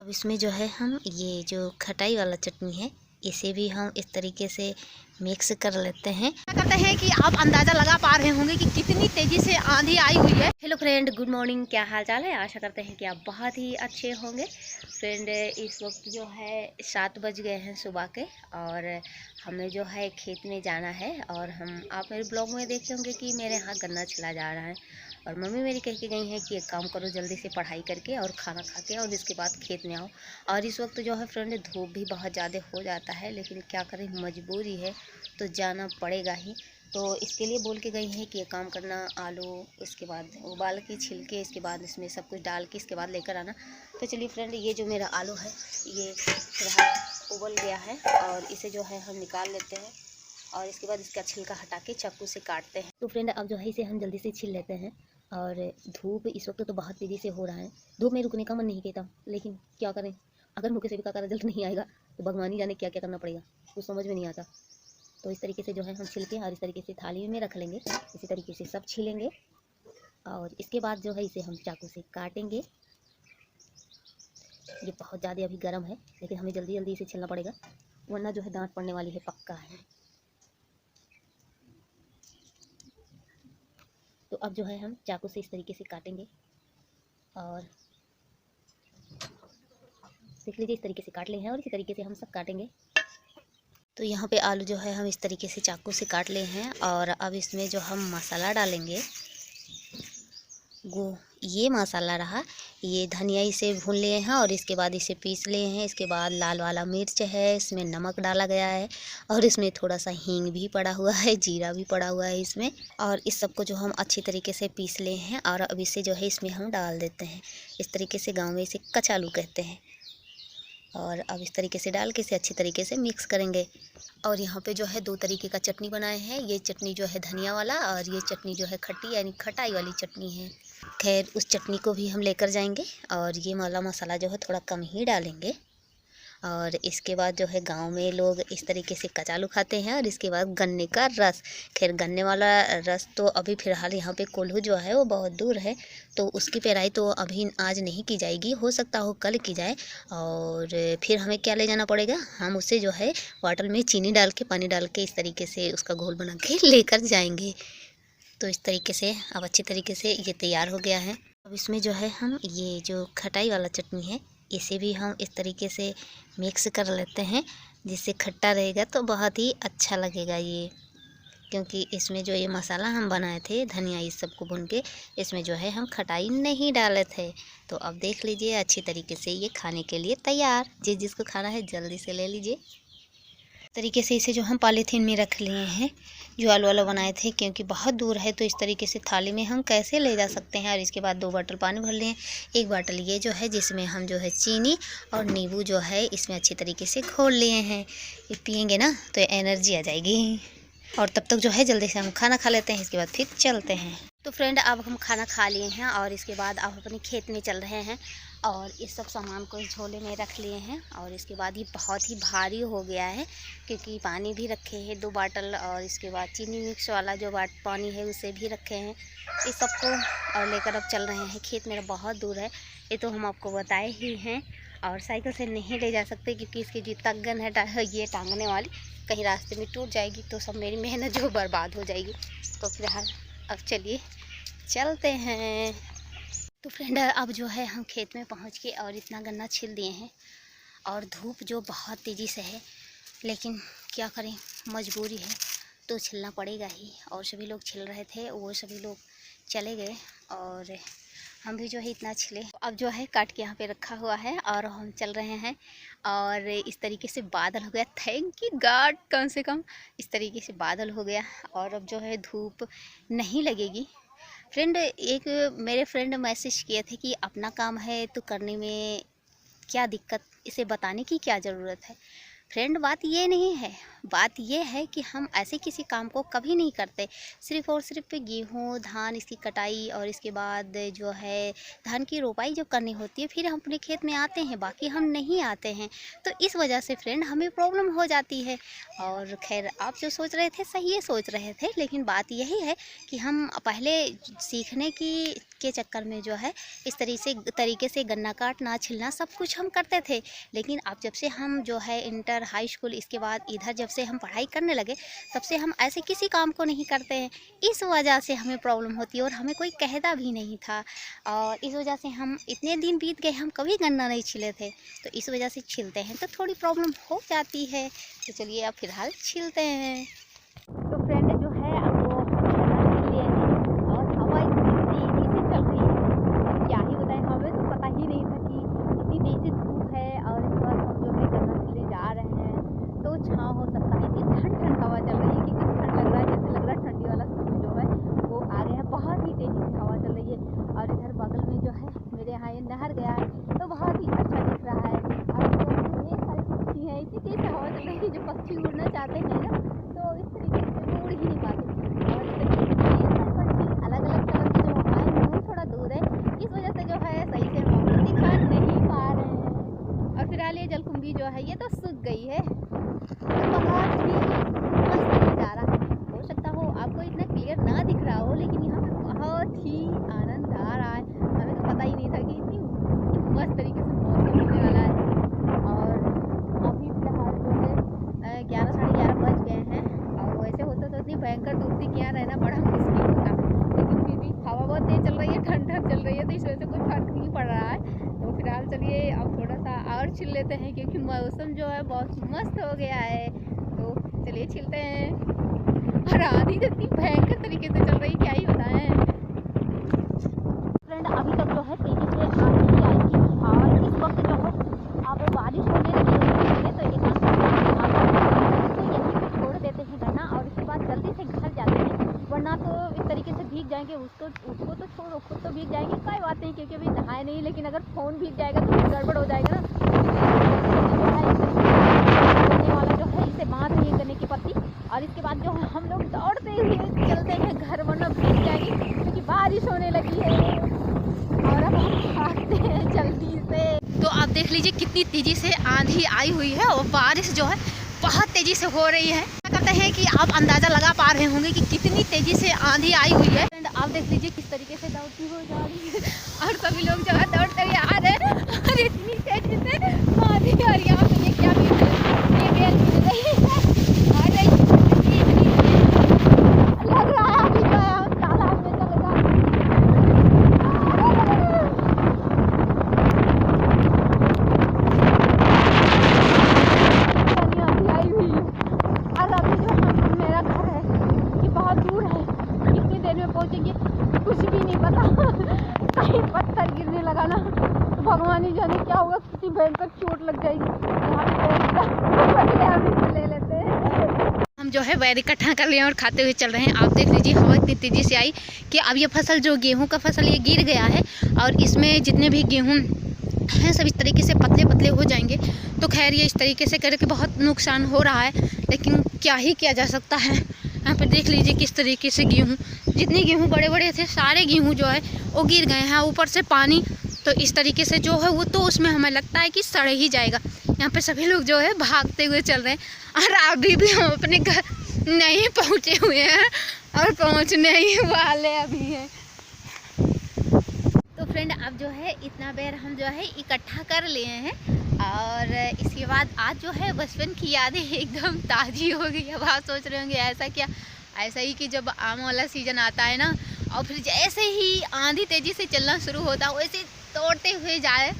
अब इसमें जो है हम ये जो खटाई वाला चटनी है इसे भी हम इस तरीके से मिक्स कर लेते हैं। करते हैं कि आप अंदाज़ा लगा पा रहे होंगे कि कितनी तेज़ी से आंधी आई हुई है। Hello friend, good morning. क्या हाल चाल है? आशा करते हैं कि आप बहुत ही अच्छे होंगे। फ्रेंड, इस वक्त जो है 7 बज गए हैं सुबह के और हमें जो है खेत में जाना है। और आप मेरे ब्लॉग में देखे होंगे कि मेरे यहाँ गन्ना छिला जा रहा है और मम्मी मेरी कह के गई हैं कि एक काम करो, जल्दी से पढ़ाई करके और खाना खा के और इसके बाद खेत में आओ। और इस वक्त जो है फ्रेंड धूप भी बहुत ज़्यादा हो जाता है, लेकिन क्या करें, मजबूरी है तो जाना पड़ेगा ही। तो इसके लिए बोल के गई हैं कि ये काम करना, आलू इसके बाद उबाल के छिलके इसके बाद इसमें सब कुछ डाल के इसके बाद लेकर आना। तो चलिए फ्रेंड, ये जो मेरा आलू है ये फिलहाल उबल गया है और इसे जो है हम निकाल लेते हैं और इसके बाद इसका छिलका हटा के चाकू से काटते हैं। तो फ्रेंड, अब जो है इसे हम जल्दी से छील लेते हैं। और धूप इस वक्त तो बहुत तेज़ी से हो रहा है, धूप में रुकने का मन नहीं कहता, लेकिन क्या करें, अगर मुझे सेविका का रिजल्ट नहीं आएगा तो भगवान ही जाने क्या क्या करना पड़ेगा, कुछ समझ में नहीं आता। तो इस तरीके से जो है हम छिलके और इस तरीके से थाली में रख लेंगे। इसी तरीके से सब छीलेंगे और इसके बाद जो है इसे हम चाकू से काटेंगे। ये बहुत ज़्यादा अभी गर्म है, लेकिन हमें जल्दी जल्दी इसे छीलना पड़ेगा, वरना जो है डांट पड़ने वाली है, पक्का है। तो अब जो है हम चाकू से इस तरीके से काटेंगे और देख लीजिए, इस तरीके से काट लिए हैं और इसी तरीके से हम सब काटेंगे। तो यहाँ पे आलू जो है हम इस तरीके से चाकू से काट लिए हैं और अब इसमें जो हम मसाला डालेंगे ये मसाला रहा, ये धनिया इसे भून लिए हैं और इसके बाद इसे पीस लिए हैं। इसके बाद लाल वाला मिर्च है, इसमें नमक डाला गया है और इसमें थोड़ा सा हींग भी पड़ा हुआ है, जीरा भी पड़ा हुआ है इसमें। और इस सब को जो हम अच्छी तरीके से पीस लिए हैं और अब इसे जो है इसमें हम डाल देते हैं। इस तरीके से गाँव में इसे कचालू कहते हैं। और अब इस तरीके से डाल के इसे अच्छी तरीके से मिक्स करेंगे। और यहाँ पे जो है 2 तरीके का चटनी बनाए हैं। ये चटनी जो है धनिया वाला और ये चटनी जो है खट्टी यानी खटाई वाली चटनी है। खैर, उस चटनी को भी हम लेकर जाएंगे और ये वाला मसाला जो है थोड़ा कम ही डालेंगे। और इसके बाद जो है गांव में लोग इस तरीके से कचालू खाते हैं। और इसके बाद गन्ने का रस, खैर गन्ने वाला रस तो अभी फ़िलहाल यहाँ पे कोल्हू जो है वो बहुत दूर है, तो उसकी पेराई तो अभी आज नहीं की जाएगी, हो सकता हो कल की जाए। और फिर हमें क्या ले जाना पड़ेगा, हम उसे जो है बॉटल में चीनी डाल के, पानी डाल के इस तरीके से उसका घोल बना के लेकर जाएंगे। तो इस तरीके से अब अच्छी तरीके से ये तैयार हो गया है। अब इसमें जो है हम ये जो खटाई वाला चटनी है इसे भी हम इस तरीके से मिक्स कर लेते हैं, जिससे खट्टा रहेगा तो बहुत ही अच्छा लगेगा ये। क्योंकि इसमें जो ये मसाला हम बनाए थे धनिया इस सब को भून के, इसमें जो है हम खटाई नहीं डाले थे। तो अब देख लीजिए, अच्छी तरीके से ये खाने के लिए तैयार। जिसको खाना है जल्दी से ले लीजिए। तरीके से इसे जो हम पॉलीथीन में रख लिए हैं, जो आलू वाला बनाए थे, क्योंकि बहुत दूर है तो इस तरीके से थाली में हम कैसे ले जा सकते हैं। और इसके बाद 2 बोतल पानी भर लिए हैं। एक बोतल ये जो है जिसमें हम जो है चीनी और नींबू जो है इसमें अच्छी तरीके से घोल लिए हैं। ये पियेंगे ना तो एनर्जी आ जाएगी। और तब तक जो है जल्दी से हम खाना खा लेते हैं, इसके बाद फिर चलते हैं। तो फ्रेंड, अब हम खाना खा लिए हैं और इसके बाद अब अपने खेत में चल रहे हैं और इस सब सामान को इस झोले में रख लिए हैं। और इसके बाद ये बहुत ही भारी हो गया है, क्योंकि पानी भी रखे हैं 2 बाटल और इसके बाद चीनी मिक्स वाला जो पानी है उसे भी रखे हैं। इस सब को और लेकर अब चल रहे हैं। खेत मेरा बहुत दूर है, ये तो हम आपको बताए ही हैं। और साइकिल से नहीं ले जा सकते क्योंकि इसकी जो तगन है ये टांगने वाली, कहीं रास्ते में टूट जाएगी तो सब मेरी मेहनत जो बर्बाद हो जाएगी। तो फिलहाल अब चलिए चलते हैं। तो फ्रेंड, अब जो है हम खेत में पहुंच के और इतना गन्ना छिल दिए हैं और धूप जो बहुत तेज़ी से है, लेकिन क्या करें, मजबूरी है तो छिलना पड़ेगा ही। और सभी लोग छिल रहे थे, वो सभी लोग चले गए और हम भी जो है इतना छिले। अब जो है काट के यहाँ पे रखा हुआ है और हम चल रहे हैं। और इस तरीके से बादल हो गया, थैंक यू गॉड, कम से कम इस तरीके से बादल हो गया और अब जो है धूप नहीं लगेगी। फ्रेंड, एक मेरे फ्रेंड मैसेज किए थे कि अपना काम है तो करने में क्या दिक्कत, इसे बताने की क्या ज़रूरत है। फ्रेंड, बात ये नहीं है, बात ये है कि हम ऐसे किसी काम को कभी नहीं करते। सिर्फ़ और सिर्फ गेहूँ धान इसकी कटाई और इसके बाद जो है धान की रोपाई जो करनी होती है, फिर हम अपने खेत में आते हैं, बाकी हम नहीं आते हैं। तो इस वजह से फ्रेंड हमें प्रॉब्लम हो जाती है। और खैर, आप जो सोच रहे थे सही है सोच रहे थे, लेकिन बात यही है कि हम पहले सीखने की के चक्कर में जो है इस तरीके से गन्ना काटना, छिलना सब कुछ हम करते थे। लेकिन अब जब से हम जो है इंटर, हाई स्कूल, इसके बाद इधर जब से हम पढ़ाई करने लगे तब से हम ऐसे किसी काम को नहीं करते हैं। इस वजह से हमें प्रॉब्लम होती है और हमें कोई कहता भी नहीं था, और इस वजह से हम इतने दिन बीत गए हम कभी गन्ना नहीं छिले थे। तो इस वजह से छिलते हैं तो थोड़ी प्रॉब्लम हो जाती है। तो चलिए अब फिलहाल छिलते हैं। तो फ्रेंड जो है अब वो गन्ना छिल लिए हैं और हवा इतनी तेज़ी से चल रही है, क्या ही बताएं, हमें तो पता ही नहीं था कि इतनी तेज़ी से धूप है। और इसके बाद हम जो है गन्ना छिलने जा रहे हैं तो छाँव हो सकता है। इतनी ठंड हवा चल रही है कि ठंड लग रहा है, जैसे लग रहा है ठंडी वाला समय जो है वो आ गया है। बहुत ही तेज़ी से हवा चल रही है और इधर बगल में जो है मेरे यहाँ ये नहर गया है तो बहुत ही अच्छा दिख रहा है। और ढेर सारे पक्षी हैं, इतनी तेज़ हवा चल रही है जो पक्षी उड़ना चाहते हैं ना तो इस तरीके से उड़ ही नहीं पाते। और इस तरीके से ढेर सारे पक्षी अलग अलग कलर के जो आए हैं वो थोड़ा दूर है, इस वजह से जो है सही से हम आपको दिखा नहीं पा रहे हैं। और फिलहाल ये जलकुंभी जो है ये तो सूख गई है। बहुत ही मस्त नज़ारा है, हो सकता हो आपको इतना क्लियर ना दिख रहा हो, लेकिन यहाँ पे बहुत ही आनंद आ रहा है। हमें तो पता ही नहीं था कि इतनी मस्त तरीके से मौसम होने वाला है। और अभी फिलहाल जो है 11 साढ़े 11 बज गए हैं और वैसे होता तो इतनी भयंकर धूप थी कि यहाँ रहना बड़ा मुश्किल होता, लेकिन फिर भी हवा बहुत तेज़ चल रही है, ठंड चल रही है तो इस वजह से कोई फर्क नहीं पड़ रहा है। तो फिलहाल चलिए अब थोड़ा सा और छिल लेते हैं क्योंकि मौसम जो है बहुत मस्त हो गया है। तो चलिए छिलते हैं। और आंधी तो इतनी भयंकर तरीके से चल रही, क्या ही बताएं फ्रेंड। अभी तक जो है तेजी से आंधी आई थी और इस वक्त जो है अब बारिश होने लगी है तो एक तो यहीं पे छोड़ देते हैं गन्ना और उसके बाद जल्दी से घर जाते हैं, वरना तो इस तरीके से भीग जाएंगे। उसको तो छोड़ो, खुद तो भीग जाएंगे, कोई बात नहीं क्योंकि अभी नहाए नहीं, लेकिन अगर फ़ोन भीग जाएगा तो गड़बड़ हो जाएगा ना। वाला जो है इसे बांध दिए गन्ने की पत्ती और इसके बाद जो है हम लोग दौड़ते हुए चलते हैं घर, वरना भीग जाएंगे क्योंकि बारिश होने लगी है। और अब हम भागते हैं जल्दी से। तो आप देख लीजिए कितनी तेज़ी से आंधी आई हुई है और बारिश जो है बहुत तेज़ी से हो रही है। क्या कहते हैं कि आप अंदाज़ा लगा पा रहे होंगे कि कितनी तेज़ी से आंधी आई हुई है। एंड आप देख लीजिए किस तरीके से दौड़ती हो जा रही है और सभी लोग जो है दौड़ते हुए आ रहे हैं और इतनी तेज़ी से आंधी। और यहाँ पे ये क्या भी ये बेल मिल रही है और लग रहा है अभी जो है हम तालाब में चले पहुंचेंगे कुछ भी नहीं पता कहीं पत्थर गिरने लगा ना तो भगवान ही जाने क्या होगा, कितनी भयंकर चोट लग जाएगी। यहाँ ले लेते हैं। हम जो है बैर इकट्ठा कर लिए और खाते हुए चल रहे हैं। आप देख लीजिए हवा इतनी तेज़ी से आई कि अब ये फसल जो गेहूं का फसल ये गिर गया है और इसमें जितने भी गेहूँ हैं सब इस तरीके से पतले पतले हो जाएंगे। तो खैर ये इस तरीके से करके बहुत नुकसान हो रहा है, लेकिन क्या ही किया जा सकता है। यहाँ पे देख लीजिए किस तरीके से गेहूँ, जितने गेहूँ बड़े बड़े थे सारे गेहूँ जो है वो गिर गए हैं। ऊपर से पानी तो इस तरीके से जो है वो तो उसमें हमें लगता है कि सड़ ही जाएगा। यहाँ पे सभी लोग जो है भागते हुए चल रहे हैं और अभी भी हम अपने घर नहीं पहुँचे हुए हैं और पहुँचने ही वाले अभी हैं। तो फ्रेंड अब जो है इतना बेर हम जो है इकट्ठा कर लिए हैं और इसके बाद आज जो है बचपन की यादें एकदम ताज़ी हो गई। अब आप सोच रहे होंगे ऐसा क्या, ऐसा ही कि जब आम वाला सीज़न आता है ना और फिर जैसे ही आंधी तेज़ी से चलना शुरू होता है वैसे तोड़ते हुए जाए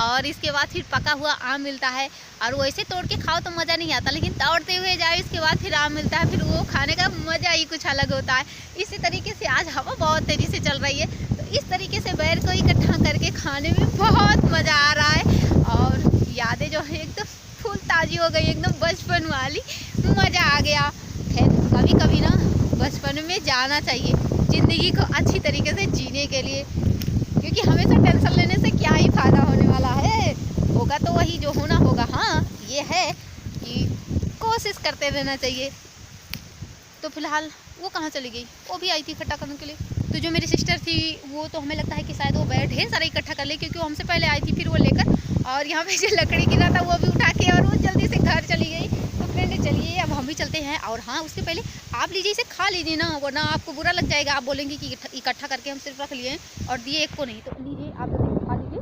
और इसके बाद फिर पका हुआ आम मिलता है और वैसे तोड़ के खाओ तो मज़ा नहीं आता, लेकिन तोड़ते हुए जाए इसके बाद फिर आम मिलता है, फिर वो खाने का मज़ा ही कुछ अलग होता है। इसी तरीके से आज हवा बहुत तेज़ी से चल रही है तो इस तरीके से बैर को इकट्ठा करके खाने में बहुत मज़ा आ रहा है और यादें जो है एकदम फुल ताज़ी हो गई, एकदम बचपन वाली मज़ा आ गया। खैर कभी कभी ना बचपन में जाना चाहिए ज़िंदगी को अच्छी तरीके से जीने के लिए, क्योंकि हमेशा टेंशन लेने से क्या ही फ़ायदा होने वाला है, होगा तो वही जो होना होगा। हाँ ये है कि कोशिश करते रहना चाहिए। तो फिलहाल वो कहाँ चली गई, वो भी आई थी इकट्ठा करने के लिए। तो जो मेरी सिस्टर थी वो तो हमें लगता है कि शायद वो बैर ढेर सारा इकट्ठा कर ले, क्योंकि वो हमसे पहले आई थी, फिर वो लेकर और यहाँ पे जो लकड़ी गिरा था वो भी उठा के और वो जल्दी से घर चली गई। तो फ्रेंड चलिए अब हम भी चलते हैं। और हाँ, उसके पहले आप लीजिए, इसे खा लीजिए ना, वरना आपको बुरा लग जाएगा। आप बोलेंगे कि इकट्ठा करके हम सिर्फ रख लिए और दिए एक को नहीं। तो लीजिए, आप जल्दी खा लीजिए।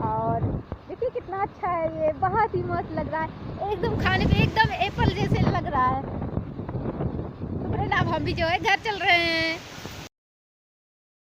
और देखिए कितना अच्छा है ये, बहुत ही मस्त लग रहा है, एकदम खाने पे एकदम एप्पल जैसे लग रहा है। तो फ्रेंड अब हम भी जो है घर चल रहे हैं।